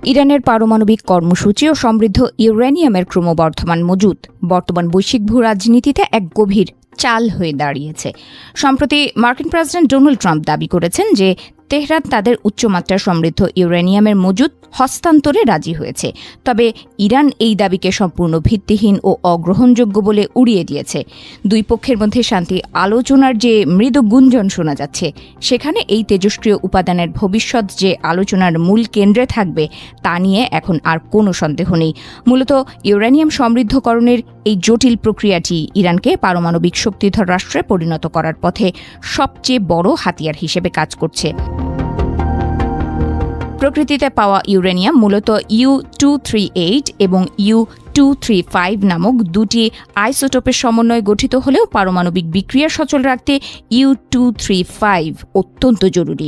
ইরানের পারমাণবিক কর্মসূচি ও সমৃদ্ধ ইউরেনিয়ামের ক্রমবর্ধমান মজুদ বর্তমান বৈশ্বিক ভূরাজনীতিতে এক গভীর চাল হয়ে দাঁড়িয়েছে। সম্প্রতি মার্কিন প্রেসিডেন্ট ডোনাল্ড ট্রাম্প দাবি করেছেন যে তেহরান তাদের উচ্চমাত্রা সমৃদ্ধ ইউরেনিয়ামের মজুদ হস্তান্তরে রাজি হয়েছে। তবে ইরান এই দাবিকে সম্পূর্ণ ভিত্তিহীন ও অগ্রহণযোগ্য বলে উড়িয়ে দিয়েছে। দুই পক্ষের মধ্যে শান্তি আলোচনার যে মৃদু গুঞ্জন শোনা যাচ্ছে, সেখানে এই তেজস্ক্রিয় উপাদানের ভবিষ্যৎ যে আলোচনার মূল কেন্দ্রে থাকবে তা নিয়ে এখন আর কোনো সন্দেহ নেই। মূলত ইউরেনিয়াম সমৃদ্ধকরণের এই জটিল প্রক্রিয়াটি ইরানকে পারমাণবিক শক্তিধর রাষ্ট্রে পরিণত করার পথে সবচেয়ে বড় হাতিয়ার হিসেবে কাজ করছে। প্রকৃতিতে পাওয়া ইউরেনিয়াম মূলত U-238 এবং U-235 নামক দুটি আইসোটোপের সমন্বয়ে গঠিত হলেও পারমাণবিক বিক্রিয়া সচল রাখতে U-235 অত্যন্ত জরুরি।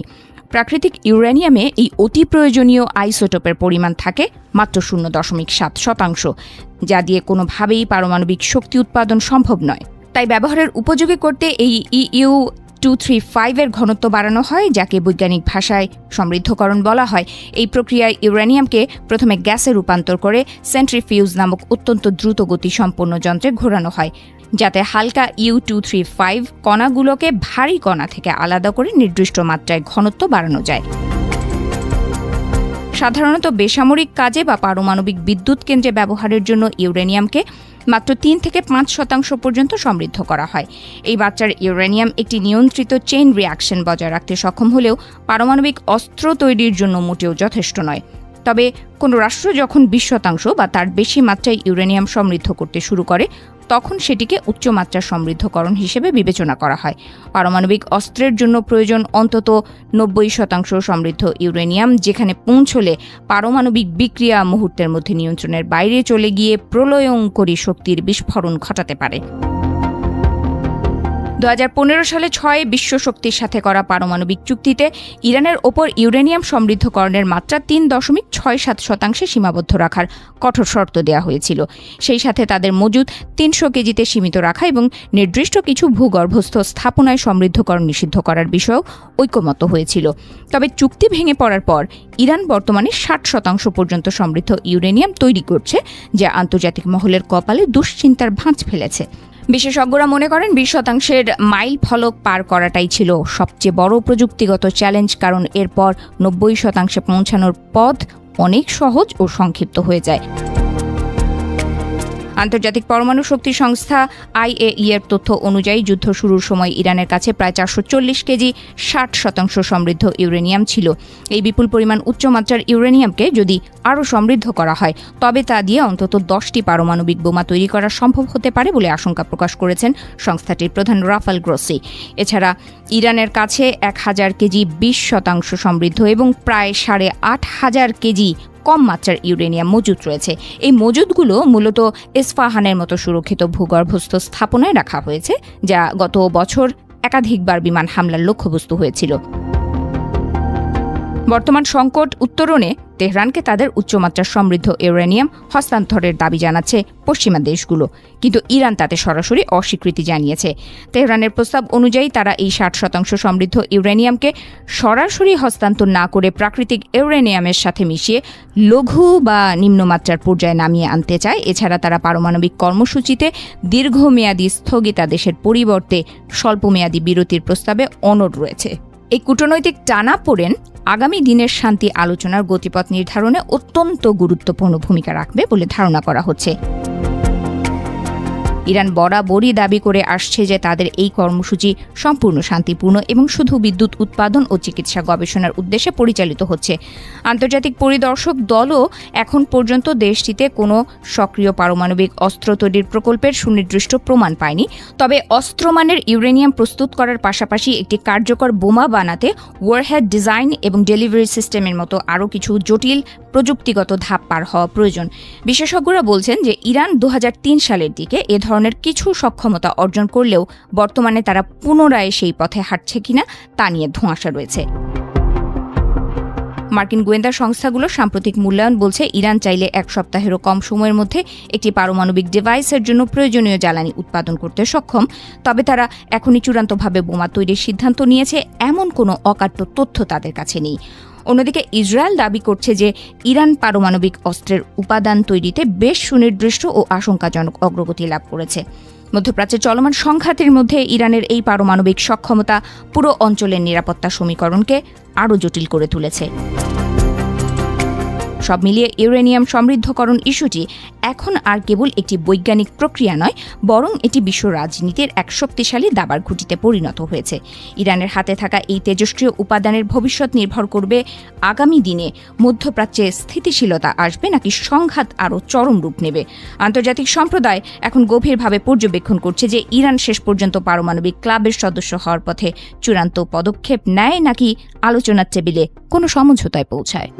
প্রাকৃতিক ইউরেনিয়ামে এই অতি প্রয়োজনীয় আইসোটোপের পরিমাণ থাকে মাত্র 0.7%, যা দিয়ে কোনোভাবেই পারমাণবিক শক্তি উৎপাদন সম্ভব নয়। তাই ব্যবহারের উপযোগী করতে এই U-235 এর ঘনত্ব বাড়ানো হয়, যাকে বৈজ্ঞানিক ভাষায় সমৃদ্ধকরণ বলা হয়। এই প্রক্রিয়ায় ইউরেনিয়ামকে প্রথমে গ্যাসে রূপান্তর করে সেন্ট্রিফিউজ নামক অত্যন্ত দ্রুত গতিসম্পন্ন যন্ত্রে ঘোরানো হয়, যাতে হালকা U-235 কণাগুলোকে ভারী কণা থেকে আলাদা করে নির্দিষ্ট মাত্রায় ঘনত্ব বাড়ানো যায়। সাধারণত বেসামরিক কাজে বা পারমাণবিক বিদ্যুৎ কেন্দ্রে ব্যবহারের জন্য ইউরেনিয়ামকে মাত্র 3 থেকে 5% পর্যন্ত সমৃদ্ধ করা হয়। এই মাত্রার ইউরেনিয়াম একটি নিয়ন্ত্রিত চেইন রিঅ্যাকশন বজায় রাখতে সক্ষম হলেও পারমাণবিক অস্ত্র তৈরির জন্য মোটেও যথেষ্ট নয়। তবে কোনো রাষ্ট্র যখন 20% বা তার বেশি মাত্রায় ইউরেনিয়াম সমৃদ্ধ করতে শুরু করে, তখন সেটিকে উচ্চমাত্রার সমৃদ্ধকরণ হিসেবে বিবেচনা করা হয়। পারমাণবিক অস্ত্রের জন্য প্রয়োজন অন্তত 90% সমৃদ্ধ ইউরেনিয়াম, যেখানে পৌঁছলে পারমাণবিক বিক্রিয়া মুহূর্তের মধ্যে নিয়ন্ত্রণের বাইরে চলে গিয়ে প্রলয়ঙ্করী শক্তির বিস্ফোরণ ঘটাতে পারে। 2015 সালে 6 বিশ্ব শক্তির সাথে করা পারমাণবিক চুক্তিতে ইরানের ওপর ইউরেনিয়াম সমৃদ্ধকরণের মাত্রা 3.67% সীমাবদ্ধ রাখার কঠোর শর্ত দেওয়া হয়েছিল। সেই সাথে তাদের মজুদ 300 কেজিতে সীমিত রাখা এবং নির্দিষ্ট কিছু ভূগর্ভস্থ স্থাপনায় সমৃদ্ধকরণ নিষিদ্ধ করার বিষয়েও ঐকমত্য হয়েছিল। তবে চুক্তি ভেঙে পড়ার পর ইরান বর্তমানে 60% পর্যন্ত সমৃদ্ধ ইউরেনিয়াম তৈরি করছে, যা আন্তর্জাতিক মহলের কপালে দুশ্চিন্তার ভাঁজ ফেলেছে। বিশেষজ্ঞরা মনে করেন 20% মাইল ফলক পার করাটাই ছিল সবচেয়ে বড় প্রযুক্তিগত চ্যালেঞ্জ, কারণ এরপর 90% পৌঁছানোর পথ অনেক সহজ ও সংক্ষিপ্ত হয়ে যায়। আন্তর্জাতিক পরমাণু শক্তি সংস্থা IAEA এর তথ্য অনুযায়ী যুদ্ধ শুরুর সময় ইরানের কাছে প্রায় 440 কেজি 60% সমৃদ্ধ ইউরেনিয়াম ছিল। এই বিপুল পরিমাণ উচ্চমাত্রার ইউরেনিয়ামকে যদি আরও সমৃদ্ধ করা হয়, তবে তা দিয়ে অন্তত 10টি পারমাণবিক বোমা তৈরি করা সম্ভব হতে পারে বলে আশঙ্কা প্রকাশ করেছেন সংস্থাটির প্রধান রাফাল গ্রোসি। এছাড়া ইরানের কাছে 1000 কেজি 20% সমৃদ্ধ এবং প্রায় 8500 কেজি কম মাত্রার ইউরেনিয়াম মজুদ রয়েছে। এই মজুদগুলো মূলত ইস্পাহানের মতো সুরক্ষিত ভূগর্ভস্থ স্থাপনায় রাখা হয়েছে, যা গত বছর একাধিকবার বিমান হামলার লক্ষ্যবস্তু হয়েছিল। বর্তমান সংকট উত্তরণে তেহরানকে তাদের উচ্চমাত্রার সমৃদ্ধ ইউরেনিয়াম হস্তান্তরের দাবি জানাচ্ছে পশ্চিমা দেশগুলো, কিন্তু ইরান তাতে সরাসরি অস্বীকৃতি জানিয়েছে। তেহরানের প্রস্তাব অনুযায়ী তারা এই 60% সমৃদ্ধ ইউরেনিয়ামকে সরাসরি হস্তান্তর না করে প্রাকৃতিক ইউরেনিয়ামের সাথে মিশিয়ে লঘু বা নিম্নমাত্রার পর্যায়ে নামিয়ে আনতে চায়। এছাড়া তারা পারমাণবিক কর্মসূচিতে দীর্ঘমেয়াদী স্থগিতাদেশের পরিবর্তে স্বল্পমেয়াদী বিরতির প্রস্তাবে অনড় রয়েছে। এই কূটনৈতিক টানাপোড়েন আগামী দিনের শান্তি আলোচনার গতিপথ নির্ধারণে অত্যন্ত গুরুত্বপূর্ণ ভূমিকা রাখবে বলে ধারণা করা হচ্ছে। ইরান বরাবরই দাবি করে আসছে যে তাদের এই কর্মসূচি সম্পূর্ণ শান্তিপূর্ণ এবং শুধু বিদ্যুৎ উৎপাদন ও চিকিৎসা গবেষণার উদ্দেশ্যে পরিচালিত হচ্ছে। আন্তর্জাতিক পরিদর্শক দলও এখন পর্যন্ত দেশটিতে কোনো সক্রিয় পারমাণবিক অস্ত্র তৈরির প্রকল্পের সুনির্দিষ্ট প্রমাণ পায়নি। তবে অস্ত্রমানের ইউরেনিয়াম প্রস্তুত করার পাশাপাশি একটি কার্যকর বোমা বানাতে ওয়ারহেড ডিজাইন এবং ডেলিভারি সিস্টেমের মতো আরও কিছু জটিল প্রযুক্তিগত ধাপ পার হওয়া প্রয়োজন। বিশেষজ্ঞরা বলছেন যে ইরান 2003 সালের দিকে এ ধরনের কিছু সক্ষমতা অর্জন করলেও বর্তমানে তারা পুনরায় সেই পথে হাঁটছে কিনা তা নিয়ে ধোঁয়াশা রয়েছে। মার্কিন গোয়েন্দা সংস্থাগুলোর সাম্প্রতিক মূল্যায়ন বলছে ইরান চাইলে 1 সপ্তাহেরও কম সময়ের মধ্যে একটি পারমাণবিক ডিভাইসের জন্য প্রয়োজনীয় জ্বালানি উৎপাদন করতে সক্ষম। তবে তারা এখনই চূড়ান্তভাবে বোমা তৈরির সিদ্ধান্ত নিয়েছে এমন কোনো অকাট্য তথ্য তাদের কাছে নেই। অন্যদিকে ইসরায়েল দাবি করছে যে ইরান পারমাণবিক অস্ত্রের উপাদান তৈরিতে বেশ সুনির্দিষ্ট ও আশঙ্কাজনক অগ্রগতি লাভ করেছে। মধ্যপ্রাচ্যের চলমান সংঘাতের মধ্যে ইরানের এই পারমাণবিক সক্ষমতা পুরো অঞ্চলের নিরাপত্তা সমীকরণকে আরও জটিল করে তুলেছে। সব মিলিয়ে ইউরেনিয়াম সমৃদ্ধকরণ ইস্যুটি এখন আর কেবল একটি বৈজ্ঞানিক প্রক্রিয়া নয়, বরং এটি বিশ্ব রাজনীতির এক শক্তিশালী দাবার ঘুঁটিতে পরিণত হয়েছে। ইরানের হাতে থাকা এই তেজস্ক্রিয় উপাদানের ভবিষ্যৎ নির্ভর করবে আগামী দিনে মধ্যপ্রাচ্যে স্থিতিশীলতা আসবে নাকি সংঘাত আরও চরম রূপ নেবে। আন্তর্জাতিক সম্প্রদায় এখন গভীরভাবে পর্যবেক্ষণ করছে যে ইরান শেষ পর্যন্ত পারমাণবিক ক্লাবের সদস্য হওয়ার পথে চূড়ান্ত পদক্ষেপ নেয় নাকি আলোচনার টেবিলে কোনো সমঝোতায় পৌঁছায়।